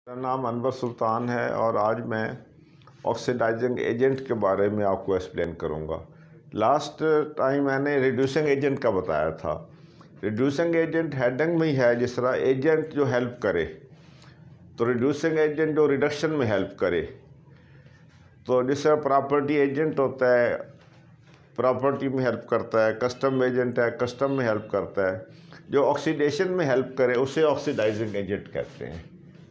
मेरा नाम अनवर सुल्तान है और आज मैं ऑक्सीडाइजिंग एजेंट के बारे में आपको एक्सप्लेन करूंगा। लास्ट टाइम मैंने रिड्यूसिंग एजेंट का बताया था। रिड्यूसिंग एजेंट हेडिंग में ही है, जिस तरह एजेंट जो हेल्प करे, तो रिड्यूसिंग एजेंट जो रिडक्शन में हेल्प करे। तो जिस तरह प्रॉपर्टी एजेंट होता है, प्रॉपर्टी में हेल्प करता है। कस्टम एजेंट है, कस्टम में हेल्प करता है। जो ऑक्सीडेशन में हेल्प करे उसे ऑक्सीडाइजिंग एजेंट कहते हैं।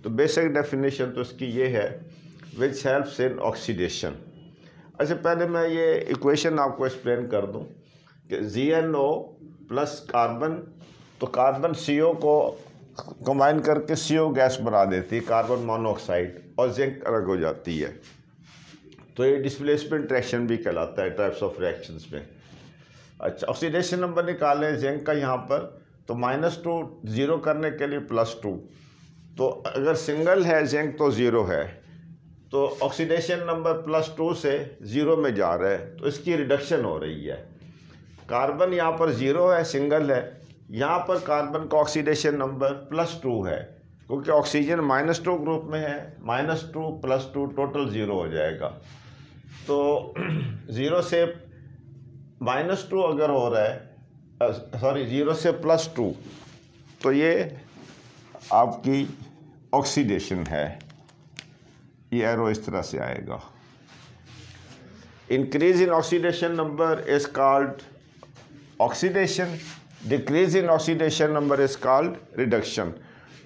तो बेसिक डेफिनेशन तो इसकी ये है, विच हेल्प्स इन ऑक्सीडेशन। अच्छा, पहले मैं ये इक्वेशन आपको एक्सप्लेन कर दूं कि ZnO प्लस कार्बन, तो कार्बन CO को कंबाइन करके CO गैस बना देती है, कार्बन मोनोऑक्साइड, और जिंक अलग हो जाती है। तो ये डिस्प्लेसमेंट रिएक्शन भी कहलाता है टाइप्स ऑफ रिएक्शंस में। अच्छा, ऑक्सीडेशन नंबर निकालें जिंक का यहाँ पर, तो -2 ज़ीरो करने के लिए +2। तो अगर सिंगल है जिंक तो ज़ीरो है, तो ऑक्सीडेशन नंबर +2 से ज़ीरो में जा रहा है, तो इसकी रिडक्शन हो रही है। कार्बन यहाँ पर ज़ीरो है, सिंगल है। यहाँ पर कार्बन का ऑक्सीडेशन नंबर +2 है, क्योंकि ऑक्सीजन -2 ग्रुप में है। -2 + 2 टोटल ज़ीरो हो जाएगा। तो ज़ीरो से -2 अगर हो रहा है, ज़ीरो से +2, तो ये आपकी ऑक्सीडेशन है। ये एरो इस तरह से आएगा। Increase in oxidation number is called oxidation, decrease in oxidation number is called reduction.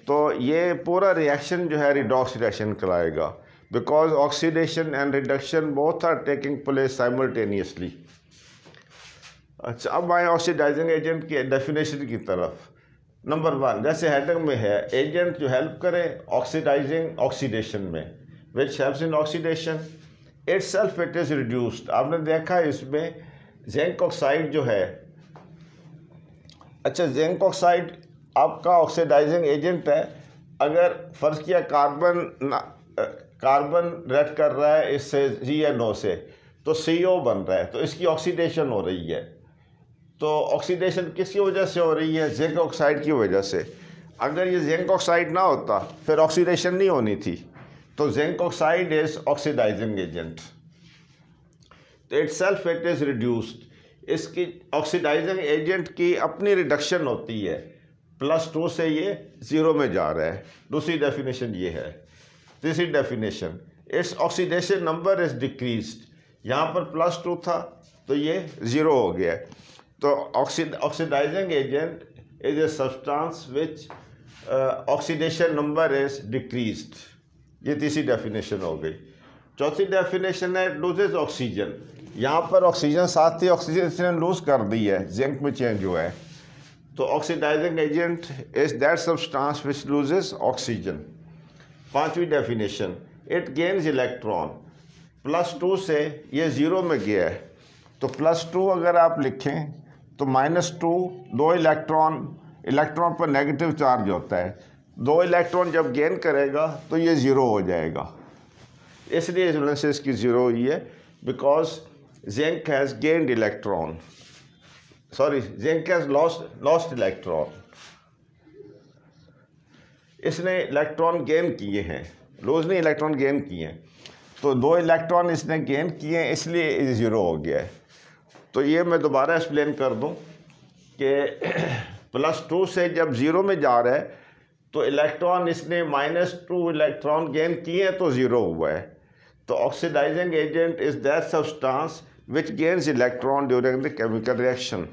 तो ये पूरा रिएक्शन जो है रिडॉक्स रिएक्शन कहलाएगा, because oxidation and reduction both are taking place simultaneously. अच्छा, अब आए ऑक्सीडाइजिंग एजेंट की डेफिनेशन की तरफ। नंबर 1, जैसे हेडिंग में है, एजेंट जो हेल्प करे ऑक्सीडाइजिंग ऑक्सीडेशन में, which helps in oxidation itself it is reduced. आपने देखा इसमें जिंक ऑक्साइड जो है, अच्छा जिंक ऑक्साइड आपका ऑक्सीडाइजिंग एजेंट है। अगर फ़र्ज़ किया कार्बन रिएक्ट कर रहा है इससे ZnO से, तो CO बन रहा है, तो इसकी ऑक्सीडेशन हो रही है। तो ऑक्सीडेशन किसकी वजह से हो रही है? जिंक ऑक्साइड की वजह से। अगर ये जिंक ऑक्साइड ना होता फिर ऑक्सीडेशन नहीं होनी थी। तो zinc oxide is oxidising agent, तो इटसेल्फ इट इज़ रिड्यूस्ड। इसकी ऑक्सीडाइजिंग एजेंट की अपनी रिडक्शन होती है, +2 से ये ज़ीरो में जा रहा है। दूसरी डेफिनेशन ये है। तीसरी definition, its oxidation number is decreased. यहाँ पर +2 था तो ये ज़ीरो हो गया। तो oxidising agent is a substance which oxidation number is decreased. ये तीसरी डेफिनेशन हो गई। चौथी डेफिनेशन है लूजेज ऑक्सीजन। यहाँ पर ऑक्सीजन साथ ही ऑक्सीजन इसने लूज कर दी है, जिंक में चेंज हुआ है। तो oxidising agent is that substance which loses oxygen. पांचवी डेफिनेशन, इट गेन्स इलेक्ट्रॉन। +2 से ये ज़ीरो में गया है, तो +2 अगर आप लिखें तो -2, 2 इलेक्ट्रॉन पर नेगेटिव चार्ज होता है। 2 इलेक्ट्रॉन जब गेन करेगा तो ये ज़ीरो हो जाएगा। इसलिए इस वजह से इसकी ज़ीरो हुई है, because zinc has gained electron, zinc has lost electron. इसने इलेक्ट्रॉन गेन किए हैं, लूज नहीं, इलेक्ट्रॉन गेन किए हैं। तो 2 इलेक्ट्रॉन इसने गेन किए हैं, इसलिए ज़ीरो हो गया है। तो ये मैं दोबारा एक्सप्लेन कर दूं कि +2 से जब ज़ीरो में जा रहा है तो इलेक्ट्रॉन इसने -2 इलेक्ट्रॉन गेन किए हैं, तो ज़ीरो हुआ है। तो oxidising agent is that substance which gains electron during the chemical reaction.